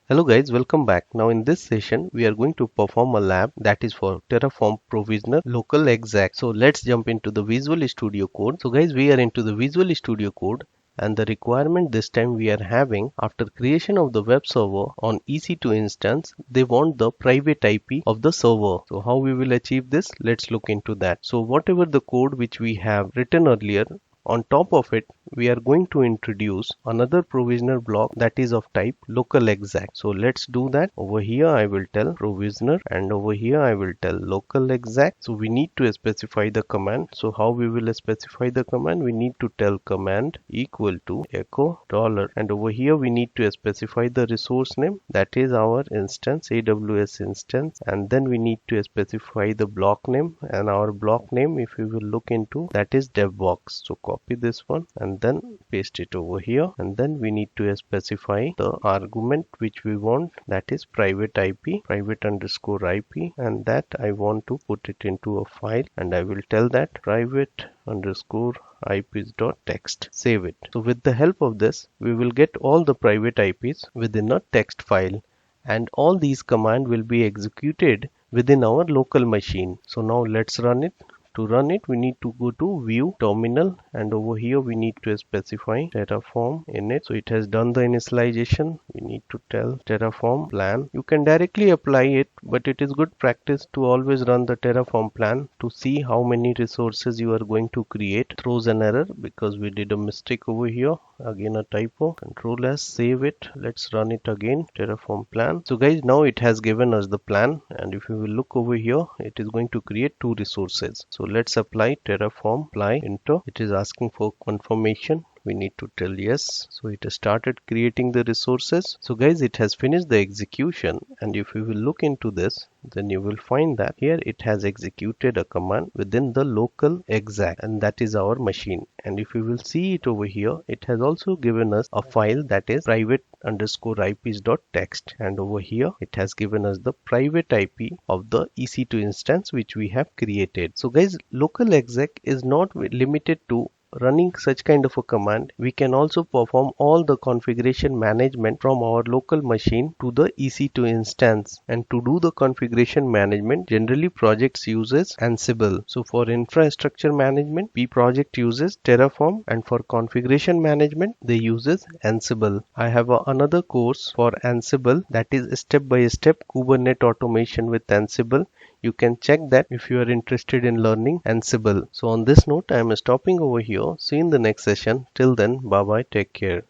Hello guys, welcome back. Now in this session, we are going to perform a lab that is for Terraform Provisioner Local Exec. So let's jump into the Visual Studio Code. So guys, we are into the Visual Studio Code and the requirement this time we are having after creation of the web server on EC2 instance, they want the private IP of the server. So how we will achieve this? Let's look into that. So whatever the code which we have written earlier, on top of it, we are going to introduce another provisioner block that is of type local exec. So let's do that. Over here I will tell provisioner and over here I will tell local exec. So we need to specify the command. So how we will specify the command? We need to tell command equal to echo dollar, and over here we need to specify the resource name, that is our instance, AWS instance, and then we need to specify the block name, and our block name, if we will look into, that is devbox. So copy this one and then paste it over here, and then we need to specify the argument which we want, that is private IP, private underscore IP, and that I want to put it into a file, and I will tell that private underscore IPs.txt. Save it. So with the help of this, we will get all the private IPs within a text file, and all these commands will be executed within our local machine. So now let's run it. To run it, we need to go to view terminal, and over here we need to specify Terraform init. So it has done the initialization. We need to tell Terraform plan. You can directly apply it, but it is good practice to always run the Terraform plan to see how many resources you are going to create. Throws an error because we did a mistake over here. Again a typo. Control S, save it. Let's run it again. Terraform plan. So guys, now it has given us the plan, and if you will look over here, it is going to create two resources. So let's apply Terraform apply enter. It is asking for confirmation. We need to tell yes. So it has started creating the resources. So guys, it has finished the execution, and if you will look into this, then you will find that here it has executed a command within the local exec, and that is our machine. And if you will see it over here, it has also given us a file that is private underscore IPs.txt, and over here it has given us the private IP of the EC2 instance which we have created. So guys, local exec is not limited to running such kind of a command. We can also perform all the configuration management from our local machine to the EC2 instance. And to do the configuration management, generally projects uses Ansible. So for infrastructure management, project uses Terraform, and for configuration management, they uses Ansible. I have another course for Ansible, that is step-by-step Kubernetes automation with Ansible. You can check that if you are interested in learning Ansible. So on this note, I am stopping over here. See you in the next session. Till then, bye bye, take care.